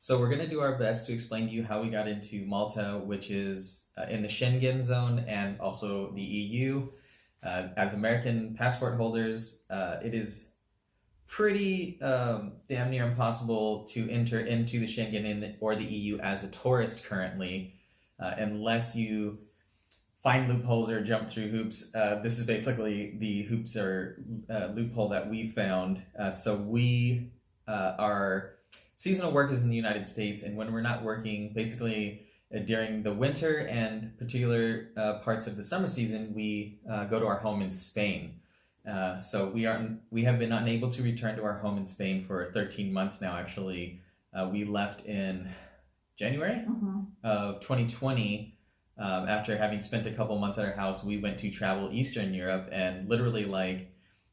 So we're going to do our best to explain to you how we got into Malta, which is in the Schengen Zone and also the EU. As American passport holders, it is pretty damn near impossible to enter into the Schengen or the EU as a tourist currently, unless you find loopholes or jump through hoops. This is basically the hoops or loophole that we found. So we are seasonal workers in the United States, and when we're not working, basically during the winter and particular parts of the summer season, we go to our home in Spain. So we have been unable to return to our home in Spain for 13 months now. Actually, we left in January of 2020. After having spent a couple months at our house, we went to travel Eastern Europe, and literally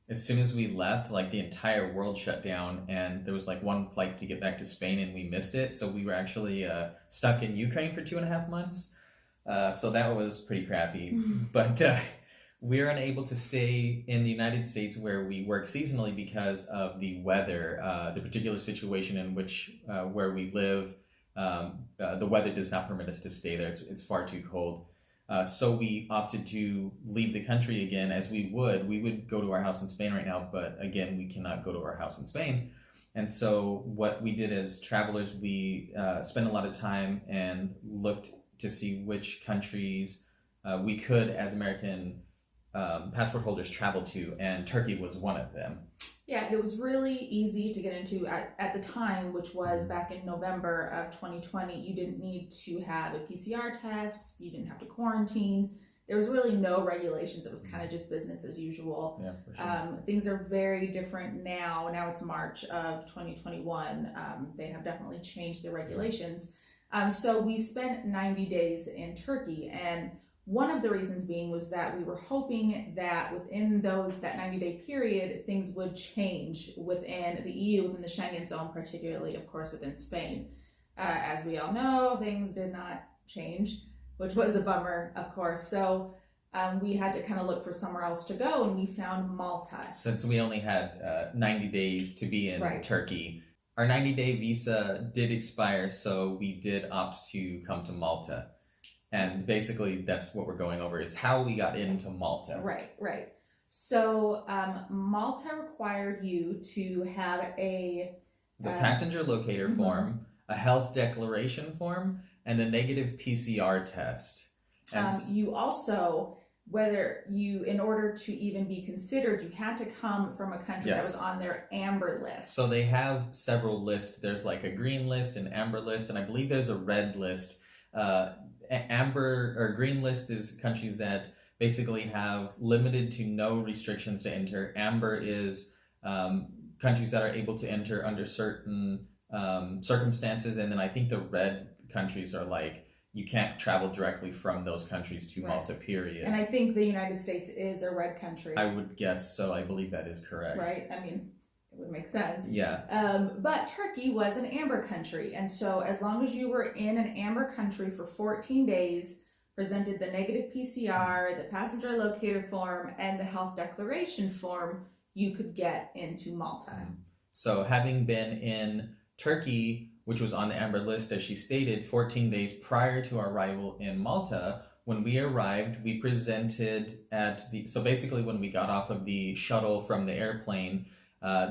as soon as we left, the entire world shut down, and there was one flight to get back to Spain, and we missed it. So we were actually stuck in Ukraine for 2.5 months. So that was pretty crappy. But we're unable to stay in the United States where we work seasonally because of the weather, the particular situation in which where we live. The weather does not permit us to stay there. It's far too cold. So we opted to leave the country again, as we would go to our house in Spain right now, but again, we cannot go to our house in Spain. And so what we did as travelers, we spent a lot of time and looked to see which countries we could, as American passport holders, travel to, and Turkey was one of them. Yeah, it was really easy to get into at the time, which was back in November of 2020. You didn't need to have a PCR test. You didn't have to quarantine. There was really no regulations. It was kind of just business as usual. Yeah, for sure. Things are very different now. Now it's March of 2021. They have definitely changed the regulations. So we spent 90 days in Turkey, and one of the reasons being was that we were hoping that within that 90-day period, things would change within the EU, within the Schengen Zone, particularly, of course, within Spain. As we all know, things did not change, which was a bummer, of course. So we had to kind of look for somewhere else to go, and we found Malta. Since we only had 90 days to be in Turkey, our 90-day visa did expire, so we did opt to come to Malta. And basically, that's what we're going over, is how we got into Malta. Right. So Malta required you to have a passenger locator form, a health declaration form, and a negative PCR test. And you also, in order to even be considered, you had to come from a country that was on their amber list. So they have several lists. There's a green list, an amber list, and I believe there's a red list. Amber or green list is countries that basically have limited to no restrictions to enter. Amber is countries that are able to enter under certain circumstances, and then I think the red countries are you can't travel directly from those countries to Malta, period. And I think the United States is a red country. I would guess so. I believe that is correct. Right? I mean, it would make sense. Yeah. But Turkey was an amber country. And so as long as you were in an amber country for 14 days, presented the negative PCR, the passenger locator form, and the health declaration form, you could get into Malta. So having been in Turkey, which was on the amber list, as she stated, 14 days prior to our arrival in Malta, when we arrived, we presented so basically when we got off of the shuttle from the airplane,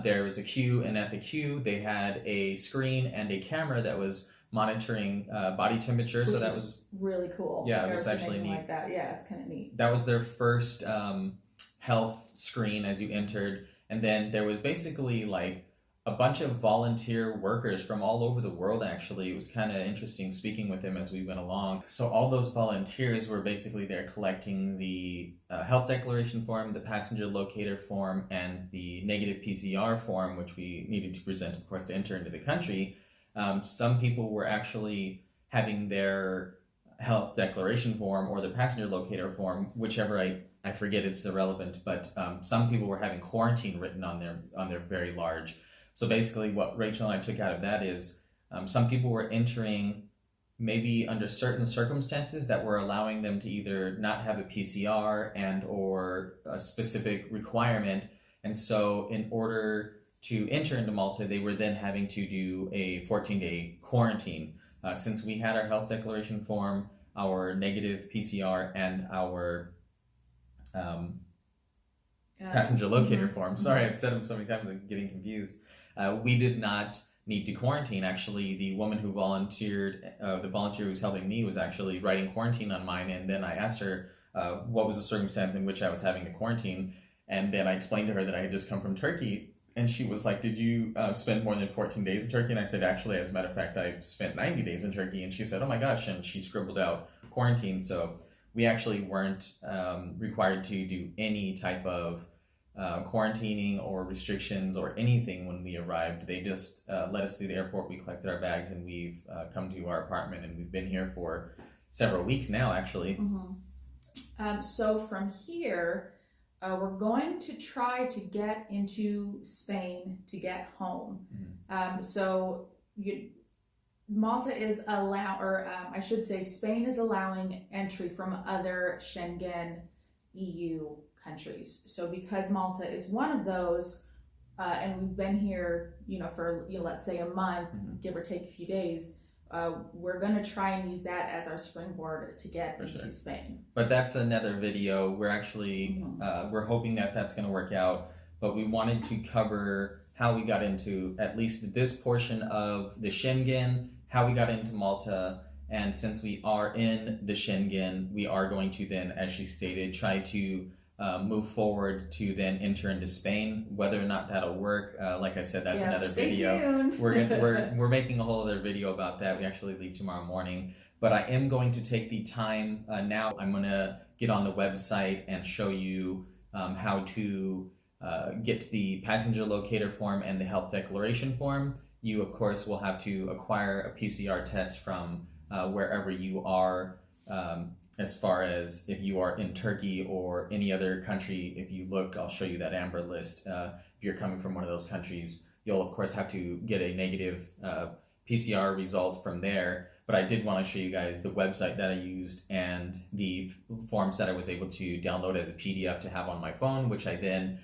there was a queue, and at the queue they had a screen and a camera that was monitoring body temperature. Which so that was really cool. Yeah, it was actually neat. Like that. Yeah, it's kind of neat. That was their first health screen as you entered, and then there was basically a bunch of volunteer workers from all over the world. Actually, it was kind of interesting speaking with them as we went along. So all those volunteers were basically there collecting the health declaration form, the passenger locator form, and the negative PCR form, which we needed to present, of course, to enter into the country. Some people were actually having their health declaration form or the passenger locator form, whichever I forget, it's irrelevant, but some people were having quarantine written on their very large. So basically what Rachel and I took out of that is some people were entering maybe under certain circumstances that were allowing them to either not have a PCR and or a specific requirement. And so in order to enter into Malta, they were then having to do a 14-day quarantine. Since we had our health declaration form, our negative PCR, and our passenger locator form. Sorry, I've said them so many times I'm getting confused. We did not need to quarantine. Actually, the woman who volunteered, the volunteer who was helping me, was actually writing quarantine on mine, and then I asked her what was the circumstance in which I was having to quarantine, and then I explained to her that I had just come from Turkey, and she was like, did you spend more than 14 days in Turkey? And I said, actually, as a matter of fact, I've spent 90 days in Turkey, and she said, oh my gosh, and she scribbled out quarantine. So we actually weren't required to do any type of quarantining or restrictions or anything when we arrived. They just let us through the airport. We collected our bags, and we've come to our apartment, and we've been here for several weeks now, actually. So from here, we're going to try to get into Spain to get home. Malta is Spain is allowing entry from other Schengen EU countries. So because Malta is one of those, and we've been here, for let's say a month, give or take a few days, we're going to try and use that as our springboard to get into Spain. But that's another video. We're actually we're hoping that that's going to work out, but we wanted to cover how we got into at least this portion of the Schengen, how we got into Malta, and since we are in the Schengen, we are going to then, as she stated, try to move forward to then enter into Spain. Whether or not that'll work, like I said, that's another video. Tuned. We're making a whole other video about that. We actually leave tomorrow morning, but I am going to take the time now. I'm going to get on the website and show you how to get the passenger locator form and the health declaration form. You, of course, will have to acquire a PCR test from wherever you are. As far as if you are in Turkey or any other country, if you look, I'll show you that amber list. If you're coming from one of those countries, you'll of course have to get a negative PCR result from there. But I did want to show you guys the website that I used and the forms that I was able to download as a PDF to have on my phone, which I then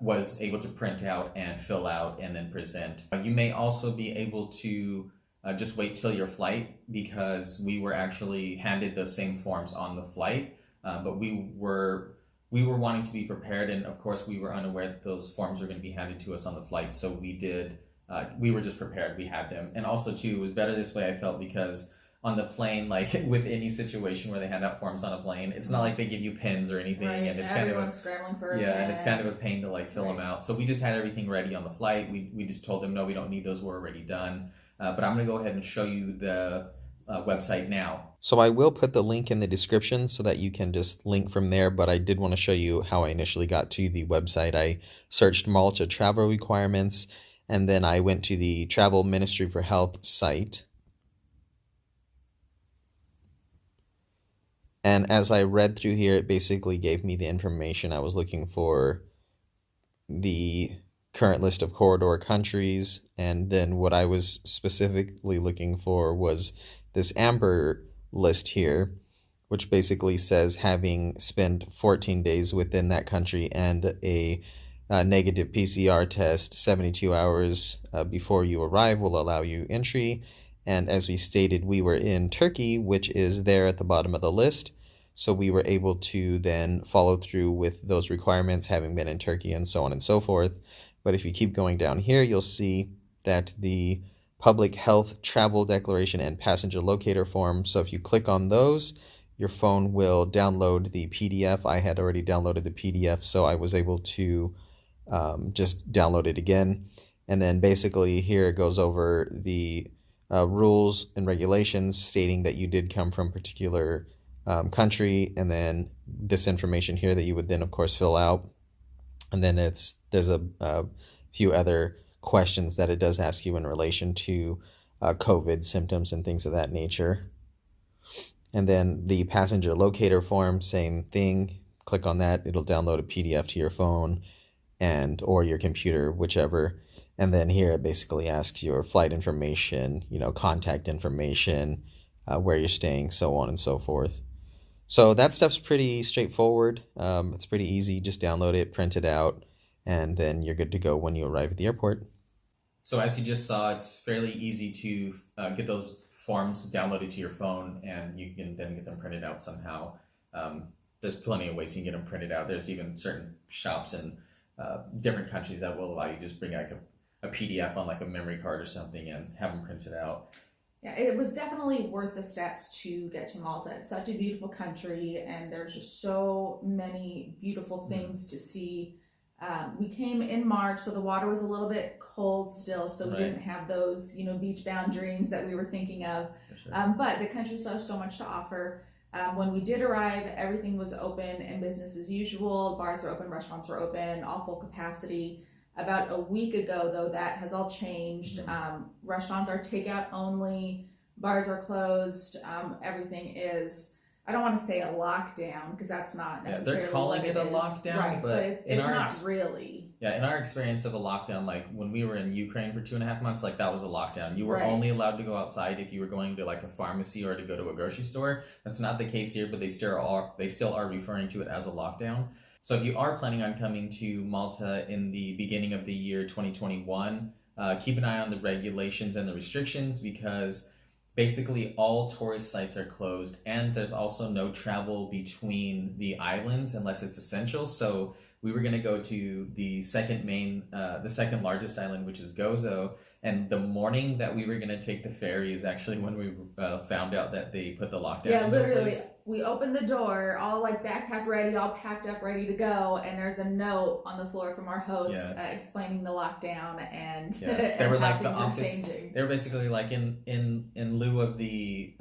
was able to print out and fill out and then present. You may also be able to just wait till your flight, because we were actually handed the same forms on the flight, but we were wanting to be prepared, and of course we were unaware that those forms were going to be handed to us on the flight. So we were just prepared. We had them, and also too, it was better this way, I felt, because on the plane, like with any situation where they hand out forms on a plane, it's not like they give you pens or anything, and it's everyone's scrambling for a pen. and it's kind of a pain to like fill them out. So we just had everything ready on the flight. We just told them, no, we don't need those. We're already done. But I'm going to go ahead and show you the website now. So I will put the link in the description so that you can just link from there, but I did want to show you how I initially got to the website. I searched Malta travel requirements, and then I went to the Travel Ministry for Health site. And as I read through here, it basically gave me the information I was looking for, the current list of corridor countries, and then what I was specifically looking for was this amber list here, which basically says having spent 14 days within that country and a negative PCR test 72 hours before you arrive will allow you entry. And as we stated, we were in Turkey, which is there at the bottom of the list. So we were able to then follow through with those requirements, having been in Turkey and so on and so forth. But if you keep going down here, you'll see that the public health travel declaration and passenger locator form. So if you click on those, your phone will download the PDF. I had already downloaded the PDF, so I was able to just download it again. And then basically here it goes over the rules and regulations stating that you did come from a particular country, and then this information here that you would then of course fill out. And then there's a few other questions that it does ask you in relation to COVID symptoms and things of that nature. And then the passenger locator form, same thing. Click on that, it'll download a PDF to your phone or your computer, whichever. And then here it basically asks your flight information, contact information, where you're staying, so on and so forth. So that stuff's pretty straightforward. It's pretty easy. Just download it, print it out, and then you're good to go when you arrive at the airport. So as you just saw, it's fairly easy to get those forms downloaded to your phone, and you can then get them printed out somehow. There's plenty of ways you can get them printed out. There's even certain shops in different countries that will allow you to just bring like a PDF on like a memory card or something and have them printed out. Yeah, it was definitely worth the steps to get to Malta. It's such a beautiful country, and there's just so many beautiful things to see. We came in March, so the water was a little bit cold still, so we didn't have those, beach-bound dreams that we were thinking of. Sure. But the country still has so much to offer. When we did arrive, everything was open and business as usual. Bars were open, restaurants were open, all full capacity. About a week ago, though, that has all changed. Restaurants are takeout only, bars are closed, everything is, I don't want to say a lockdown, because that's not necessarily they're calling it a lockdown, right, but it's not really. Yeah, in our experience of a lockdown, like when we were in Ukraine for 2.5 months, like that was a lockdown. You were only allowed to go outside if you were going to like a pharmacy or to go to a grocery store. That's not the case here, but they still are referring to it as a lockdown. So if you are planning on coming to Malta in the beginning of the year 2021, keep an eye on the regulations and the restrictions, because basically all tourist sites are closed, and there's also no travel between the islands unless it's essential. So we were going to go to the second largest island, which is Gozo. And the morning that we were going to take the ferry is actually when we found out that they put the lockdown. Yeah, literally. We opened the door, all like backpack ready, all packed up, ready to go. And there's a note on the floor from our host explaining the lockdown and, they were like the office. They were basically like in lieu of the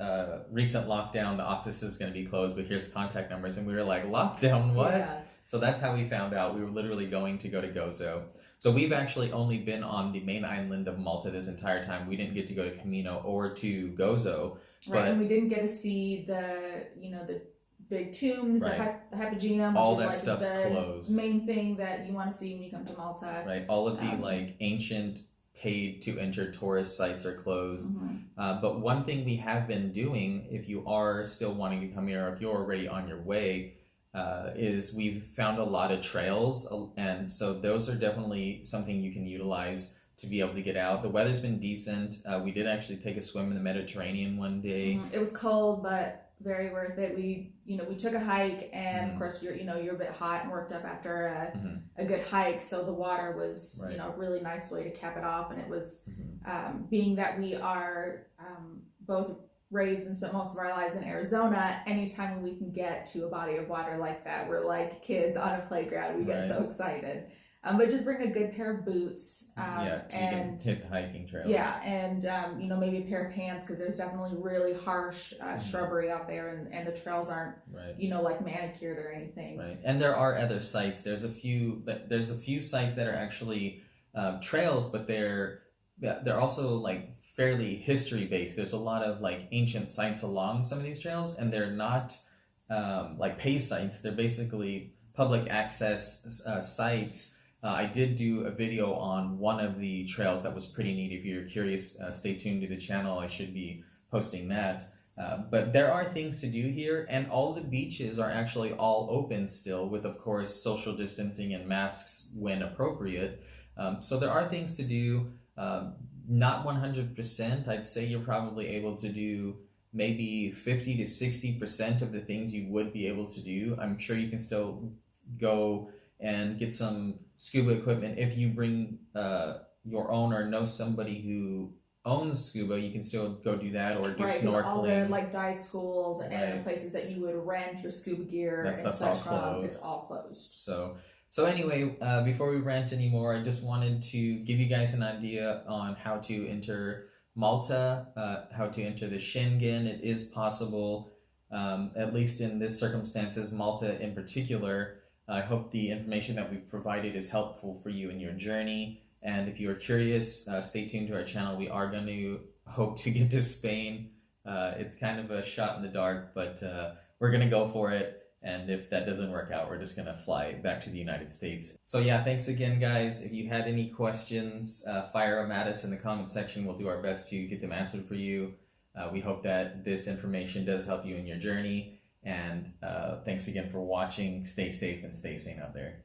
recent lockdown, the office is going to be closed, but here's contact numbers. And we were like, lockdown, what? Yeah. So that's how we found out. We were literally going to go to Gozo. So we've actually only been on the main island of Malta this entire time. We didn't get to go to Camino or to Gozo. Right, and we didn't get to see the big tombs, the Hypogeum, all which that is stuff's the closed. Main thing that you want to see when you come to Malta. Right, all of the like ancient paid to enter tourist sites are closed. But one thing we have been doing, if you are still wanting to come here, or if you're already on your way, is we've found a lot of trails, and so those are definitely something you can utilize to be able to get out. The weather's been decent. We did actually take a swim in the Mediterranean one day. It was cold, but very worth it. We took a hike, and of course you're a bit hot and worked up after a good hike, so the water was a really nice way to cap it off. And it was being that we are both raised and spent most of our lives in Arizona, anytime we can get to a body of water like that, we're like kids on a playground. We get so excited. But just bring a good pair of boots. And hit the hiking trails. Yeah, and maybe a pair of pants, because there's definitely really harsh shrubbery out there, and the trails aren't like manicured or anything. Right, and there are other sites. There's a few sites that are actually trails, but they're also like fairly history based. There's a lot of like ancient sites along some of these trails, and they're not like pay sites. They're basically public access sites. I did do a video on one of the trails that was pretty neat. If you're curious, stay tuned to the channel. I should be posting that. But there are things to do here, and all the beaches are actually all open still, with of course social distancing and masks when appropriate. So there are things to do. Not 100%. I'd say you're probably able to do maybe 50 to 60% of the things you would be able to do. I'm sure you can still go and get some scuba equipment. If you bring your own or know somebody who owns scuba, you can still go do that, or do snorkeling. All the like dive schools and the places that you would rent your scuba gear and such from, it's all closed. So anyway, before we rant anymore, I just wanted to give you guys an idea on how to enter Malta, how to enter the Schengen. It is possible, at least in this circumstances, Malta in particular. I hope the information that we've provided is helpful for you in your journey. And if you are curious, stay tuned to our channel. We are going to hope to get to Spain. It's kind of a shot in the dark, but we're going to go for it. And if that doesn't work out, we're just going to fly back to the United States. So yeah, thanks again, guys. If you had any questions, fire them at us in the comment section. We'll do our best to get them answered for you. We hope that this information does help you in your journey. And thanks again for watching. Stay safe and stay sane out there.